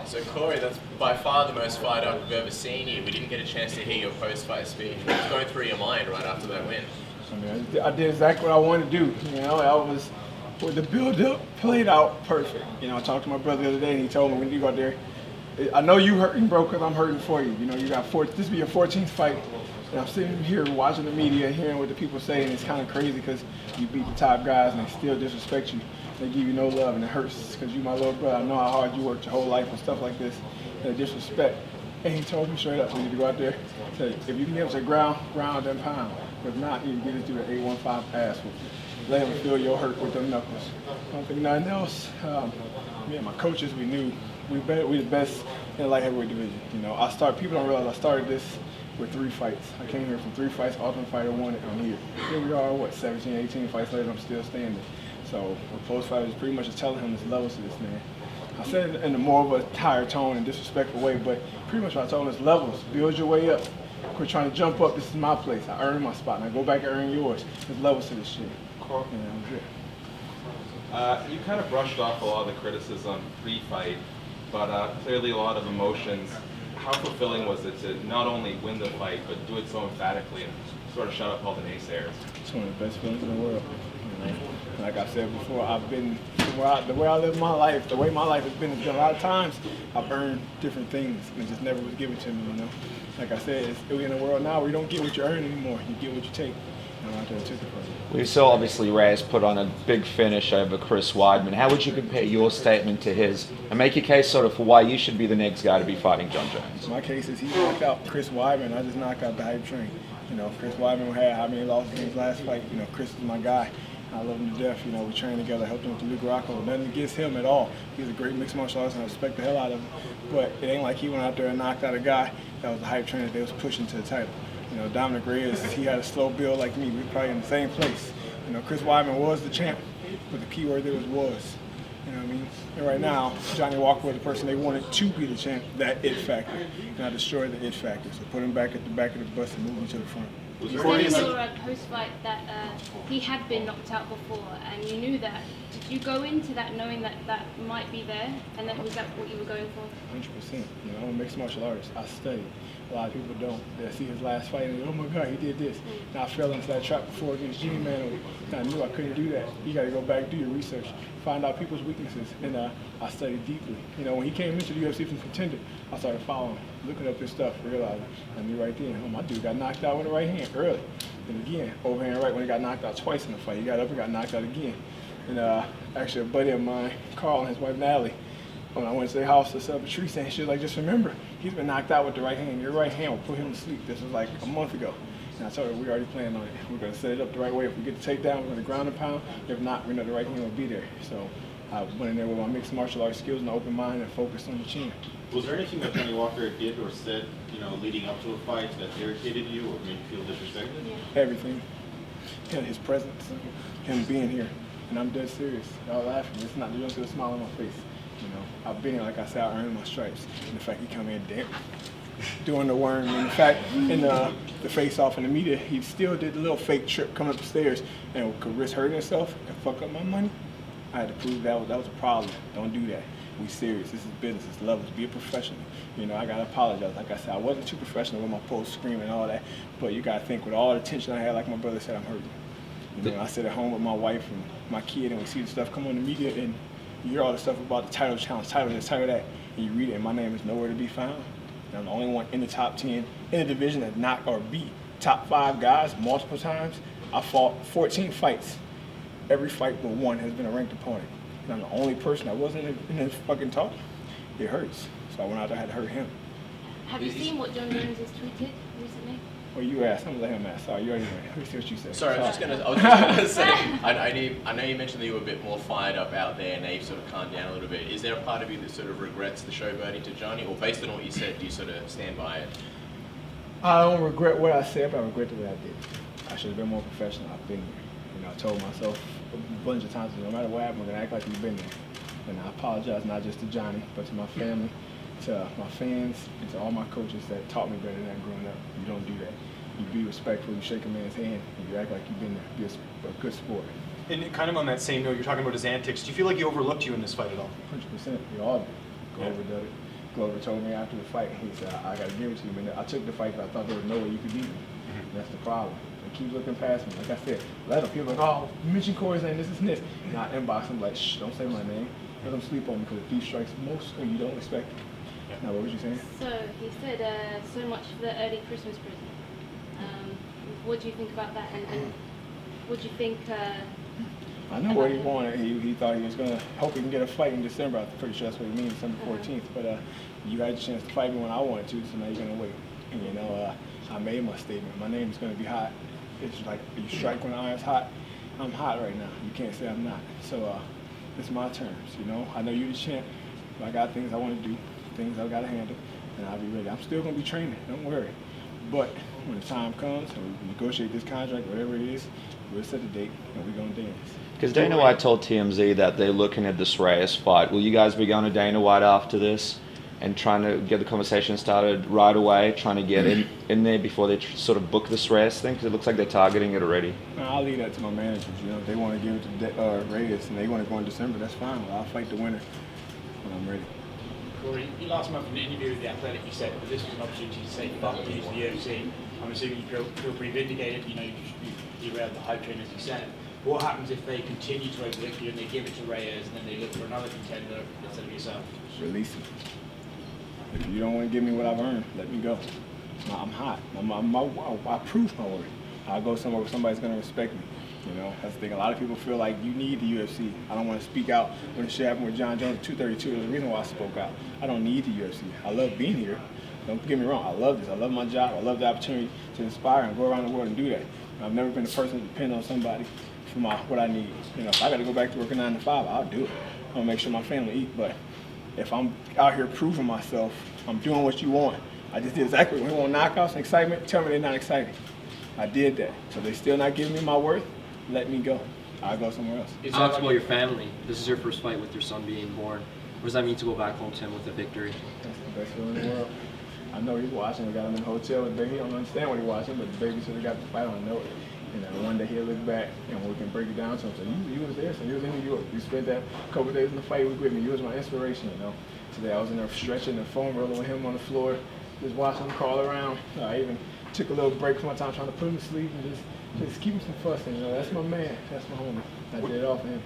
So Corey, that's by far the most fired up we've ever seen you. We didn't get a chance to hear your post-fight speech. What was going through your mind right after that win? I mean, I did exactly what I wanted to do. You know, I was, with the build-up played out perfect. You know, I talked to my brother the other day, and he told me when you go out there, I know you hurting, bro, because I'm hurting for you. You know, you got this will be your 14th fight. And I'm sitting here watching the media, hearing what the people say, and it's kind of crazy because you beat the top guys and they still disrespect you. They give you no love, and it hurts because you my little brother. I know how hard you worked your whole life and stuff like this, and the disrespect. And he told me straight up, you need to go out there, say, if you can get him to ground and pound. If not, you can get it through the 815 ass whooping. Let him feel your hurt with them knuckles. I don't think nothing else. Me and my coaches, we knew we the best in the light heavyweight division. You know, people don't realize I started this with 3 fights. I came here from 3 fights, Ultimate Fighter won it, I'm here. Here we are, 17, 18 fights later, I'm still standing. So the post-fight was pretty much just telling him there's levels to this, man. I said it in a more of a tired tone and disrespectful way, but pretty much what I told him is levels. Build your way up. Quit trying to jump up. This is my place. I earned my spot. Now go back and earn yours. There's levels to this shit. Cool. Yeah, you kind of brushed off a lot of the criticism pre-fight, but clearly a lot of emotions. How fulfilling was it to not only win the fight, but do it so emphatically and sort of shut up all the naysayers? It's one of the best feelings in the world. You know? Like I said before, I've been, the way I live my life, the way my life has been a lot of times, I've earned different things and it just never was given to me, you know? Like I said, we're in a world now where you don't get what you earn anymore, you get what you take. And I'm out there and took it from you. We saw obviously Raz put on a big finish over Chris Weidman. How would you compare your statement to his and make your case sort of for why you should be the next guy to be fighting John Jones? My case is he knocked out Chris Weidman. I just knocked out the hype train. You know, Chris Weidman had how many losses in his last fight. You know, Chris is my guy. I love him to death. You know, we trained together, helped him with the Luke Rocco. Nothing against him at all. He's a great mixed martial artist and I respect the hell out of him. But it ain't like he went out there and knocked out a guy that was the hype train that they was pushing to the title. You know, Dominic Reyes, he had a slow build like me. We were probably in the same place. You know, Chris Weidman was the champ, but the key word there was. You know what I mean? And right now, Johnny Walker was the person they wanted to be the champ, that it factor. And I destroyed the it factor. So put him back at the back of the bus and move him to the front. You said in your post-fight that he had been knocked out before, and you knew that. Did you go into that knowing that that might be there, and that was that what you were going for? 100%. You know, I'm a mixed martial artist. I study. A lot of people don't. They see his last fight and they go, oh my God, he did this. And I fell into that trap before against Jimmy Man. And I knew I couldn't do that. You got to go back, do your research, find out people's weaknesses. And I studied deeply. You know, when he came into the UFC from Contender, I started following, looking up his stuff, realizing I knew right then, oh, my dude got knocked out with the right hand early. And again, overhand right when he got knocked out twice in the fight. He got up and got knocked out again. And actually a buddy of mine, Carl, and his wife Natalie, when I went to their house to set up a tree stand, she was like, just remember, he's been knocked out with the right hand. Your right hand will put him to sleep. This was like a month ago. And I told her, we already planned on it. We're going to set it up the right way. If we get the takedown, we're going to ground and pound. If not, we know the right hand will be there. So I went in there with my mixed martial arts skills and an open mind and focused on the chin. Was there anything that Johnny Walker did or said, you know, leading up to a fight that irritated you or made you feel disrespected? Yeah. Everything. And his presence, him being here. And I'm dead serious. Y'all laughing. It's not, you don't see a smile on my face. You know, I've been here, like I said, I earned my stripes. And the fact he come in damn, doing the worm. And the fact in the face-off in the media, he still did the little fake trip coming up the stairs and could risk hurting himself and fuck up my money. I had to prove that was a problem. Don't do that. We serious. This is business. It's levels. Be a professional. You know, I gotta apologize. Like I said, I wasn't too professional with my post screaming and all that. But you gotta think, with all the tension I had, like my brother said, I'm hurting. You know, I sit at home with my wife and my kid, and we see the stuff come on the media, and you hear all the stuff about the title challenge, title this, title that, and you read it, and my name is nowhere to be found. And I'm the only one in the top 10 in the division that knocked or beat top 5 guys multiple times. I fought 14 fights. Every fight but one has been a ranked opponent. And I'm the only person that wasn't in the fucking talk. It hurts. So I went out there, I had to hurt him. Have you seen what John Jones has tweeted recently? Well, you asked. I'm gonna let him ask. Sorry, you already went. Let me see what you said. Sorry, I was just gonna say. I know you mentioned that you were a bit more fired up out there, and now you've sort of calmed down a little bit. Is there a part of you that sort of regrets the showboating to Johnny, or based on what you said, do you sort of stand by it? I don't regret what I said, but I regret the way I did. I should have been more professional. I've been here. You know, I told myself a bunch of times, no matter what happens, I'm gonna act like you've been there. And I apologize not just to Johnny, but to my family, to my fans, and to all my coaches that taught me better than that growing up. You don't do that. You be respectful, you shake a man's hand, and you act like you've been there. Be a good sport. And kind of on that same note, you're talking about his antics. Do you feel like he overlooked you in this fight at all? 100%. We all did. Overdid it. Glover told me after the fight, he said, I got to give it to you, man. I took the fight, but I thought there was no way you could beat me. And that's the problem. They keep looking past me. Like I said, let them. People are like, oh, you mentioned Corey's name, this is this. And I inbox them like, shh, don't say my name. Let them sleep on me because beef strikes most when you don't expect it. Now, what was you saying? So he said so much for the early Christmas present. What do you think about that? And what do you think? I know what he wanted. He thought he was going to hope he can get a fight in December. I'm pretty sure that's what he means, December 14th. But you had a chance to fight me when I wanted to, so now you're going to wait. And, you know, I made my statement. My name is going to be hot. It's like you strike when the iron's hot. I'm hot right now. You can't say I'm not. So it's my terms, you know. I know you're the champ. But I got things I want to do, things I got to handle, and I'll be ready. I'm still going to be training. Don't worry. But when the time comes and we negotiate this contract, whatever it is, we'll set the date and we're going to dance. Because Dana White told TMZ that they're looking at this Reyes fight. Will you guys be going to Dana White after this and trying to get the conversation started right away, trying to get in there before they sort of book this Reyes thing? Because it looks like they're targeting it already. I'll leave that to my managers. You know, if they want to give it to Reyes and they want to go in December, that's fine. I'll fight the winner when I'm ready. Corey, last month in an interview with The Athletic, you said that this was an opportunity to say fuck you to the UFC. I'm assuming you feel pretty vindicated. You know, you derailed the hype train, as you said. What happens if they continue to overlook you and they give it to Reyes and then they look for another contender instead of yourself? Release it. If you don't want to give me what I've earned, let me go. I'm hot. I prove my worth. I'll go somewhere where somebody's going to respect me. You know, that's the thing. A lot of people feel like you need the UFC. I don't want to speak out when the shit happened with John Jones at 232. There's a reason why I spoke out. I don't need the UFC. I love being here. Don't get me wrong. I love this. I love my job. I love the opportunity to inspire and go around the world and do that. I've never been a person to depend on somebody for what I need. You know, if I got to go back to working 9 to 5, I'll do it. I'll make sure my family eat. But if I'm out here proving myself, I'm doing what you want. I just did exactly what you want. Knockouts and excitement. Tell me they're not exciting. I did that. So they still not giving me my worth. Let me go. I'll go somewhere else. Alex, about your family, this is your first fight with your son being born. What does that mean to go back home to him with a victory? That's the best feeling in the world. I know he's watching. We got him in the hotel with the baby. He don't understand what he's watching, but the babysitter got the fight on. I know it. And one day he'll look back and we can break it down to him. So you was there. So you was in New York. You spent that couple of days in the fight week with me. You was my inspiration, you know. Today I was in there stretching the foam roller with him on the floor, just watching him crawl around. I even took a little break from my time trying to put him to sleep and just keep him some fussing. You know, that's my man. That's my homie. I did it all for him.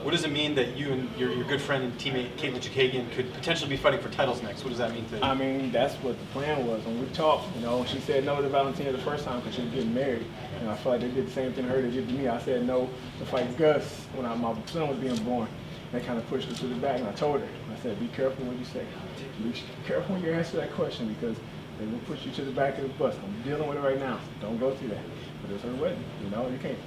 What does it mean that you and your good friend and teammate Caitlin Chookagian could potentially be fighting for titles next? What does that mean to you? I mean, that's what the plan was. When we talked, you know, she said no to Valentina the first time because she was getting married. And I felt like they did the same thing to her they did to me. I said no to fight Gus when my son was being born. They kind of pushed her to the back, and I told her, I said, be careful what you say. Be careful when you answer that question because they will push you to the back of the bus. I'm dealing with it right now. Don't go through that. But it's her wedding, you know, you can't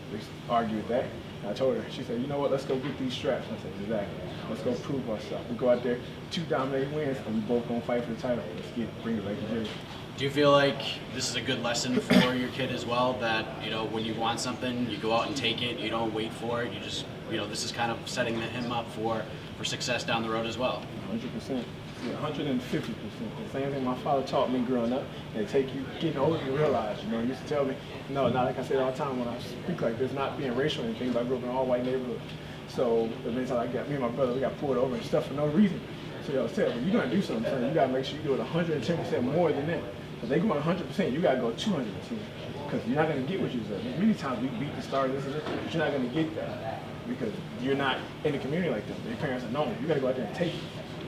argue with that. And I told her, she said, you know what, let's go get these straps. I said, exactly. Let's go prove ourselves. We go out there, 2 dominating wins, and we both gonna fight for the title. Let's bring it back to Jersey. Do you feel like this is a good lesson for your kid as well, that, you know, when you want something, you go out and take it, you don't wait for it, you just, you know, this is kind of setting him up for success down the road as well? 100%. Yeah, 150%. The same thing my father taught me growing up. And it take you getting older to realize, you know, he used to tell me, no, not like I said all the time when I speak like this, not being racial or anything, but I grew up in an all-white neighborhood. So the next time me and my brother, we got pulled over and stuff for no reason. So they always tell me, you're going to do something, you got to make sure you do it 110% more than that. If they going 100%, you got to go 200%. Because you're not going to get what you said. Many times we beat the stars, but you're not going to get that because you're not in the community like them. Your parents are known. You got to go out there and take it.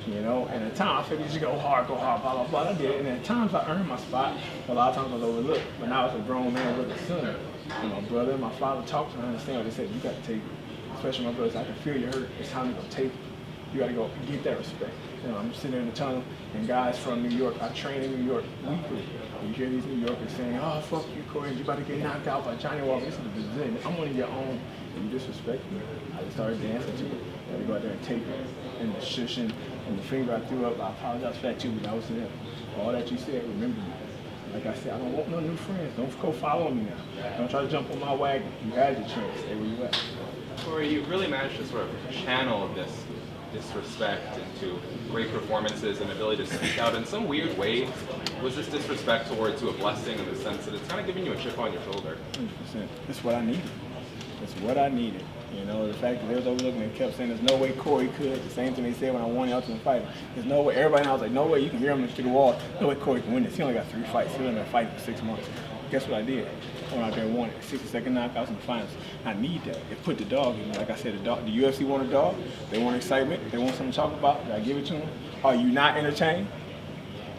You know, and at times I figured you should go hard, blah, blah, blah. I did, and at times I earned my spot, but a lot of times I was overlooked. But now as a grown man with a son, and my brother and my father talked to me, I understand what they said. You got to take it. Especially my brothers, I can feel your hurt. It's time to go take it. You got to go get that respect. You know, I'm sitting there in the tunnel, and guys from New York, I train in New York weekly. You hear these New Yorkers saying, oh, fuck you, Corey, you about to get knocked out by Johnny Walker. This is the Brazilian. I'm one of your own, and you disrespect me. I just started dancing to it. You got to go out there and take it. And the shushing and the finger I threw up, I apologize for that too, but that was to them. All that you said, remember me. Like I said, I don't want no new friends. Don't go following me now. Don't try to jump on my wagon. You had your chance. Stay where you at. Corey, you really managed to sort of channel this disrespect into great performances and ability to speak out. In some weird way, was this disrespect towards you a blessing in the sense that it's kind of giving you a chip on your shoulder? 100%. That's what I needed. It's what I needed. You know, the fact that they was overlooking and kept saying there's no way Corey could. The same thing they said when I won the Ultimate Fighter. There's no way. Everybody now was like, no way. You can hear him through the wall. No way Corey can win this. He only got 3 fights. He only been fighting for 6 months. Guess what I did? I went out there and won it. 60-second knockouts in the finals. I need that. It put the dog in me. Like I said, the UFC want a dog. They want excitement. They want something to talk about. Did I give it to them? Are you not entertained?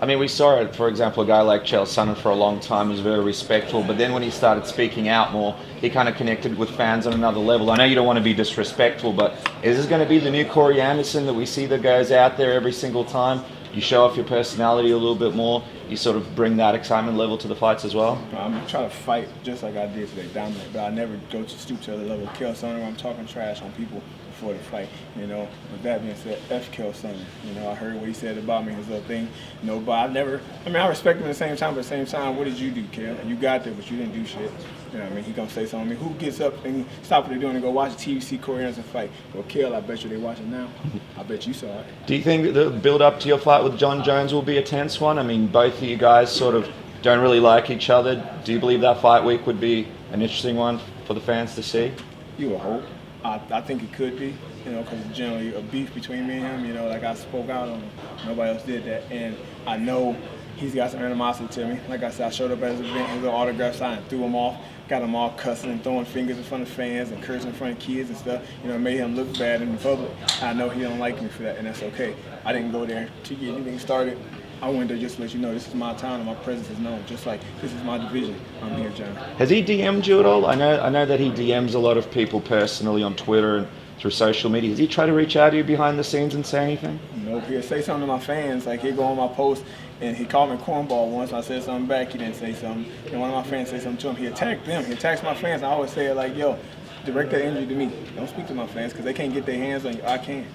I mean, we saw it, for example, a guy like Chael Sonnen for a long time was very respectful, but then when he started speaking out more, he kind of connected with fans on another level. I know you don't want to be disrespectful, but is this going to be the new Corey Anderson that we see that goes out there every single time? You show off your personality a little bit more, you sort of bring that excitement level to the fights as well? I'm trying to fight just like I did today, dominate, but I never go to stoop to the level of Chael Sonnen where I'm talking trash on people before the fight. You know, with that being said, F Chael Sonnen. You know, I heard what he said about me, his little thing. No, but I respect him at the same time, but at the same time, what did you do, Chael? You got there, but you didn't do shit. You know what I mean? He gonna say something to me. Who gets up and stop what they're doing and go watch the TV, see Corey Anderson fight? Well, Chael, I bet you they watching now. I bet you saw it. Do you think the build up to your fight with John Jones will be a tense one? I mean, both of you guys sort of don't really like each other. Do you believe that fight week would be an interesting one for the fans to see? You would hope. I think it could be, you know, because generally a beef between me and him, you know, like I spoke out on him. Nobody else did that. And I know he's got some animosity to me. Like I said, I showed up at his event, his little autograph sign, threw him off, got him all cussing and throwing fingers in front of fans and cursing in front of kids and stuff. You know, it made him look bad in the public. I know he don't like me for that, and that's okay. I didn't go there to get anything started. I went there just to let you know this is my town and my presence is known. Just like this is my division. I'm here, John. Has he DM'd you at all? I know that he DMs a lot of people personally on Twitter and through social media. Does he try to reach out to you behind the scenes and say anything? Nope. He'll say something to my fans. Like he'll go on my post and he called me cornball once. I said something back. He didn't say something. And one of my fans said something to him. He attacked them. He attacks my fans. I always say it like, yo, direct that energy to me. Don't speak to my fans because they can't get their hands on you. I can.